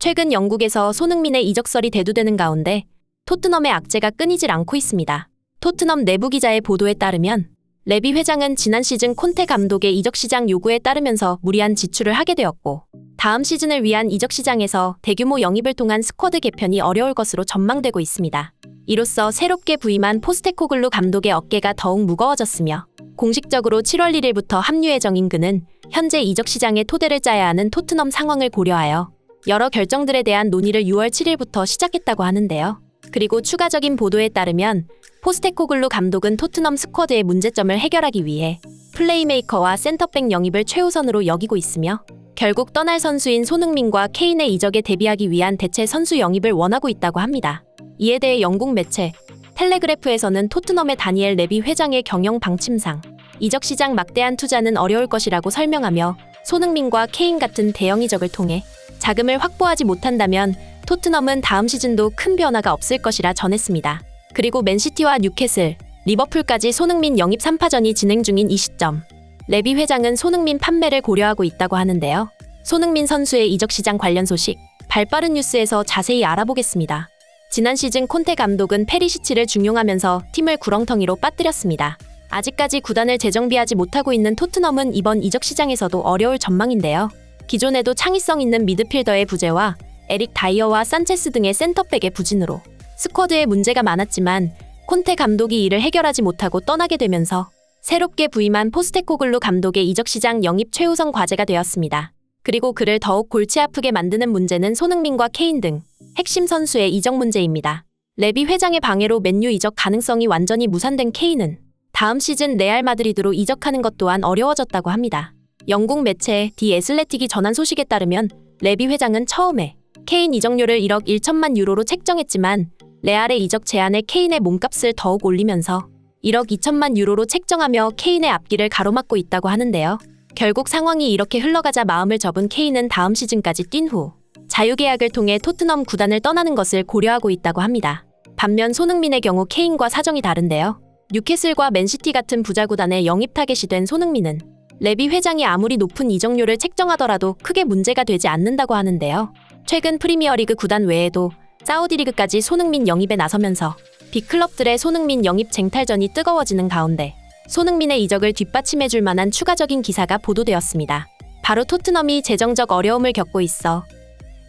최근 영국에서 손흥민의 이적설이 대두되는 가운데 토트넘의 악재가 끊이질 않고 있습니다. 토트넘 내부 기자의 보도에 따르면 레비 회장은 지난 시즌 콘테 감독의 이적 시장 요구에 따르면서 무리한 지출을 하게 되었고 다음 시즌을 위한 이적 시장에서 대규모 영입을 통한 스쿼드 개편이 어려울 것으로 전망되고 있습니다. 이로써 새롭게 부임한 포스테코글루 감독의 어깨가 더욱 무거워졌으며 공식적으로 7월 1일부터 합류 예정인 그는 현재 이적 시장의 토대를 짜야 하는 토트넘 상황을 고려하여 여러 결정들에 대한 논의를 6월 7일부터 시작했다고 하는데요. 그리고 추가적인 보도에 따르면 포스테코글루 감독은 토트넘 스쿼드의 문제점을 해결하기 위해 플레이메이커와 센터백 영입을 최우선으로 여기고 있으며 결국 떠날 선수인 손흥민과 케인의 이적에 대비하기 위한 대체 선수 영입을 원하고 있다고 합니다. 이에 대해 영국 매체 텔레그래프에서는 토트넘의 다니엘 레비 회장의 경영 방침상 이적 시장 막대한 투자는 어려울 것이라고 설명하며 손흥민과 케인 같은 대형 이적을 통해 자금을 확보하지 못한다면 토트넘은 다음 시즌도 큰 변화가 없을 것이라 전했습니다. 그리고 맨시티와 뉴캐슬, 리버풀까지 손흥민 영입 3파전이 진행 중인 이 시점 레비 회장은 손흥민 판매를 고려하고 있다고 하는데요. 손흥민 선수의 이적 시장 관련 소식 발빠른 뉴스에서 자세히 알아보겠습니다. 지난 시즌 콘테 감독은 페리시치를 중용하면서 팀을 구렁텅이로 빠뜨렸습니다. 아직까지 구단을 재정비하지 못하고 있는 토트넘은 이번 이적 시장에서도 어려울 전망인데요. 기존에도 창의성 있는 미드필더의 부재와 에릭 다이어와 산체스 등의 센터백의 부진으로 스쿼드에 문제가 많았지만 콘테 감독이 이를 해결하지 못하고 떠나게 되면서 새롭게 부임한 포스테코글루 감독의 이적 시장 영입 최우선 과제가 되었습니다. 그리고 그를 더욱 골치 아프게 만드는 문제는 손흥민과 케인 등 핵심 선수의 이적 문제입니다. 레비 회장의 방해로 맨유 이적 가능성이 완전히 무산된 케인은 다음 시즌 레알 마드리드로 이적하는 것 또한 어려워졌다고 합니다. 영국 매체 디 애슬레틱이 전한 소식에 따르면 레비 회장은 처음에 케인 이적료를 1억 1천만 유로로 책정했지만 레알의 이적 제안에 케인의 몸값을 더욱 올리면서 1억 2천만 유로로 책정하며 케인의 앞길을 가로막고 있다고 하는데요. 결국 상황이 이렇게 흘러가자 마음을 접은 케인은 다음 시즌까지 뛴 후 자유계약을 통해 토트넘 구단을 떠나는 것을 고려하고 있다고 합니다. 반면 손흥민의 경우 케인과 사정이 다른데요. 뉴캐슬과 맨시티 같은 부자 구단의 영입 타겟이 된 손흥민은 레비 회장이 아무리 높은 이적료를 책정하더라도 크게 문제가 되지 않는다고 하는데요. 최근 프리미어리그 구단 외에도 사우디리그까지 손흥민 영입에 나서면서 빅클럽들의 손흥민 영입 쟁탈전이 뜨거워지는 가운데 손흥민의 이적을 뒷받침해줄 만한 추가적인 기사가 보도되었습니다. 바로 토트넘이 재정적 어려움을 겪고 있어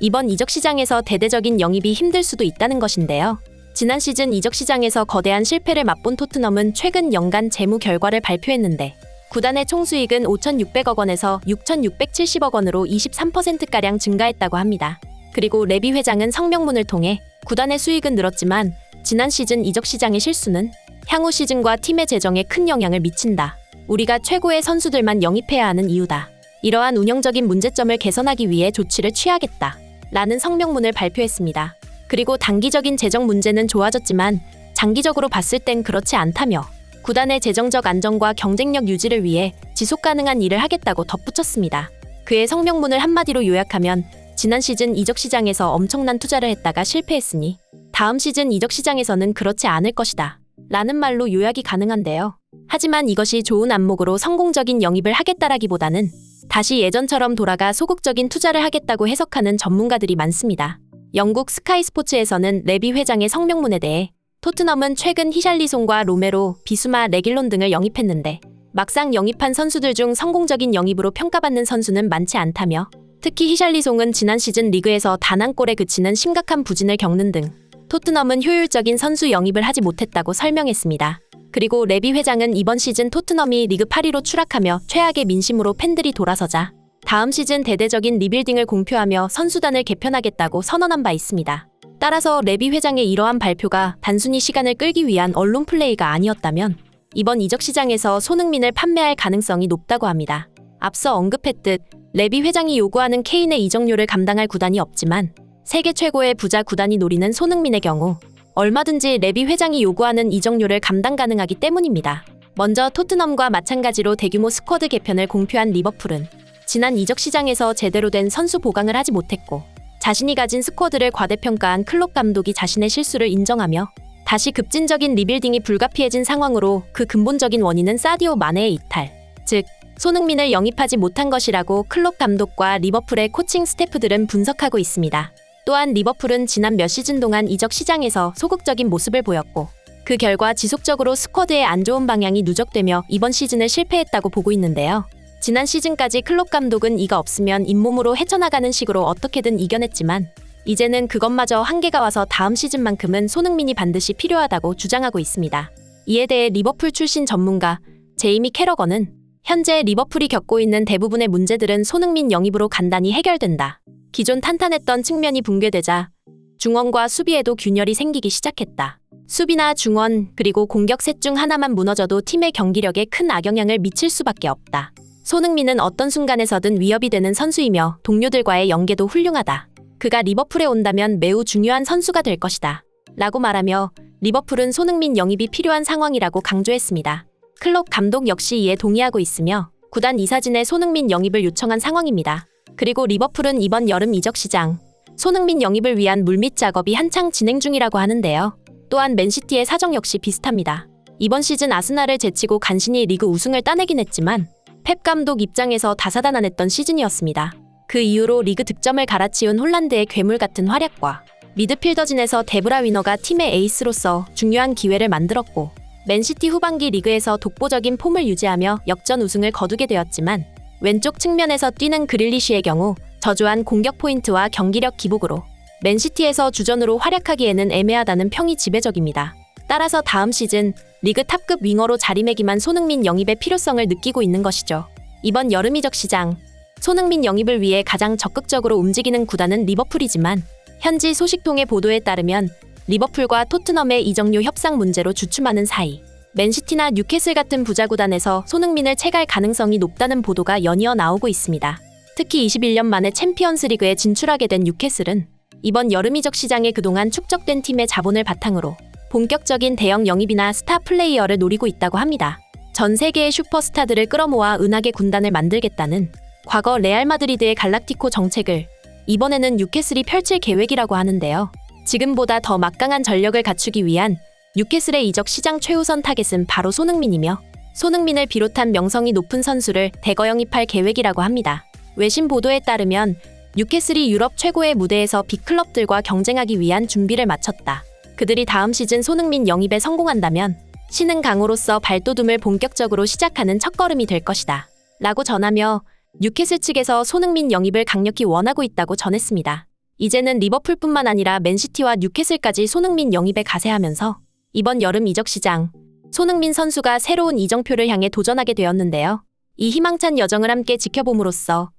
이번 이적 시장에서 대대적인 영입이 힘들 수도 있다는 것인데요. 지난 시즌 이적 시장에서 거대한 실패를 맛본 토트넘은 최근 연간 재무 결과를 발표했는데 구단의 총수익은 5,600억 원에서 6,670억 원으로 23%가량 증가했다고 합니다. 그리고 레비 회장은 성명문을 통해 구단의 수익은 늘었지만 지난 시즌 이적 시장의 실수는 향후 시즌과 팀의 재정에 큰 영향을 미친다. 우리가 최고의 선수들만 영입해야 하는 이유다. 이러한 운영적인 문제점을 개선하기 위해 조치를 취하겠다. 라는 성명문을 발표했습니다. 그리고 단기적인 재정 문제는 좋아졌지만 장기적으로 봤을 땐 그렇지 않다며 구단의 재정적 안정과 경쟁력 유지를 위해 지속 가능한 일을 하겠다고 덧붙였습니다. 그의 성명문을 한마디로 요약하면 지난 시즌 이적 시장에서 엄청난 투자를 했다가 실패했으니 다음 시즌 이적 시장에서는 그렇지 않을 것이다. 라는 말로 요약이 가능한데요. 하지만 이것이 좋은 안목으로 성공적인 영입을 하겠다라기보다는 다시 예전처럼 돌아가 소극적인 투자를 하겠다고 해석하는 전문가들이 많습니다. 영국 스카이 스포츠에서는 레비 회장의 성명문에 대해 토트넘은 최근 히샬리송과 로메로, 비수마, 레길론 등을 영입했는데 막상 영입한 선수들 중 성공적인 영입으로 평가받는 선수는 많지 않다며 특히 히샬리송은 지난 시즌 리그에서 단 한 골에 그치는 심각한 부진을 겪는 등 토트넘은 효율적인 선수 영입을 하지 못했다고 설명했습니다. 그리고 레비 회장은 이번 시즌 토트넘이 리그 8위로 추락하며 최악의 민심으로 팬들이 돌아서자 다음 시즌 대대적인 리빌딩을 공표하며 선수단을 개편하겠다고 선언한 바 있습니다. 따라서 레비 회장의 이러한 발표가 단순히 시간을 끌기 위한 언론 플레이가 아니었다면 이번 이적 시장에서 손흥민을 판매할 가능성이 높다고 합니다. 앞서 언급했듯 레비 회장이 요구하는 케인의 이적료를 감당할 구단이 없지만 세계 최고의 부자 구단이 노리는 손흥민의 경우 얼마든지 레비 회장이 요구하는 이적료를 감당 가능하기 때문입니다. 먼저 토트넘과 마찬가지로 대규모 스쿼드 개편을 공표한 리버풀은 지난 이적 시장에서 제대로 된 선수 보강을 하지 못했고 자신이 가진 스쿼드를 과대평가한 클롭 감독이 자신의 실수를 인정하며 다시 급진적인 리빌딩이 불가피해진 상황으로 그 근본적인 원인은 사디오 마네의 이탈, 즉 손흥민을 영입하지 못한 것이라고 클롭 감독과 리버풀의 코칭 스태프들은 분석하고 있습니다. 또한 리버풀은 지난 몇 시즌 동안 이적 시장에서 소극적인 모습을 보였고 그 결과 지속적으로 스쿼드의 안 좋은 방향이 누적되며 이번 시즌을 실패했다고 보고 있는데요. 지난 시즌까지 클롭 감독은 이가 없으면 잇몸으로 헤쳐나가는 식으로 어떻게든 이겨냈지만 이제는 그것마저 한계가 와서 다음 시즌만큼은 손흥민이 반드시 필요하다고 주장하고 있습니다. 이에 대해 리버풀 출신 전문가 제이미 캐러건은 현재 리버풀이 겪고 있는 대부분의 문제들은 손흥민 영입으로 간단히 해결된다. 기존 탄탄했던 측면이 붕괴되자 중원과 수비에도 균열이 생기기 시작했다. 수비나 중원 그리고 공격 셋 중 하나만 무너져도 팀의 경기력에 큰 악영향을 미칠 수밖에 없다. 손흥민은 어떤 순간에서든 위협이 되는 선수이며 동료들과의 연계도 훌륭하다. 그가 리버풀에 온다면 매우 중요한 선수가 될 것이다. 라고 말하며 리버풀은 손흥민 영입이 필요한 상황이라고 강조했습니다. 클롭 감독 역시 이에 동의하고 있으며 구단 이사진에 손흥민 영입을 요청한 상황입니다. 그리고 리버풀은 이번 여름 이적 시장 손흥민 영입을 위한 물밑 작업이 한창 진행 중이라고 하는데요. 또한 맨시티의 사정 역시 비슷합니다. 이번 시즌 아스날을 제치고 간신히 리그 우승을 따내긴 했지만 펩 감독 입장에서 다사다난했던 시즌이었습니다. 그 이후로 리그 득점을 갈아치운 홀란드의 괴물 같은 활약과 미드필더진에서 데브라 위너가 팀의 에이스로서 중요한 기회를 만들었고 맨시티 후반기 리그에서 독보적인 폼을 유지하며 역전 우승을 거두게 되었지만 왼쪽 측면에서 뛰는 그릴리쉬의 경우 저조한 공격 포인트와 경기력 기복으로 맨시티에서 주전으로 활약하기에는 애매하다는 평이 지배적입니다. 따라서 다음 시즌 리그 탑급 윙어로 자리매김한 손흥민 영입의 필요성을 느끼고 있는 것이죠. 이번 여름 이적 시장 손흥민 영입을 위해 가장 적극적으로 움직이는 구단은 리버풀이지만 현지 소식통의 보도에 따르면 리버풀과 토트넘의 이적료 협상 문제로 주춤하는 사이 맨시티나 뉴캐슬 같은 부자 구단에서 손흥민을 채갈 가능성이 높다는 보도가 연이어 나오고 있습니다. 특히 21년 만에 챔피언스 리그에 진출하게 된 뉴캐슬은 이번 여름 이적 시장에 그동안 축적된 팀의 자본을 바탕으로 본격적인 대형 영입이나 스타 플레이어를 노리고 있다고 합니다. 전 세계의 슈퍼스타들을 끌어모아 은하계 군단을 만들겠다는 과거 레알 마드리드의 갈락티코 정책을 이번에는 뉴캐슬이 펼칠 계획이라고 하는데요. 지금보다 더 막강한 전력을 갖추기 위한 뉴캐슬의 이적 시장 최우선 타겟은 바로 손흥민이며 손흥민을 비롯한 명성이 높은 선수를 대거 영입할 계획이라고 합니다. 외신 보도에 따르면 뉴캐슬이 유럽 최고의 무대에서 빅클럽들과 경쟁하기 위한 준비를 마쳤다. 그들이 다음 시즌 손흥민 영입에 성공한다면 신흥 강호로서 발돋움을 본격적으로 시작하는 첫걸음이 될 것이다. 라고 전하며 뉴캐슬 측에서 손흥민 영입을 강력히 원하고 있다고 전했습니다. 이제는 리버풀뿐만 아니라 맨시티와 뉴캐슬까지 손흥민 영입에 가세하면서 이번 여름 이적 시장 손흥민 선수가 새로운 이정표를 향해 도전하게 되었는데요. 이 희망찬 여정을 함께 지켜봄으로써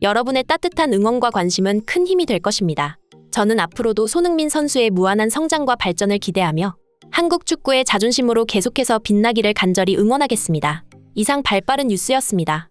여러분의 따뜻한 응원과 관심은 큰 힘이 될 것입니다. 저는 앞으로도 손흥민 선수의 무한한 성장과 발전을 기대하며 한국 축구의 자존심으로 계속해서 빛나기를 간절히 응원하겠습니다. 이상 발빠른 뉴스였습니다.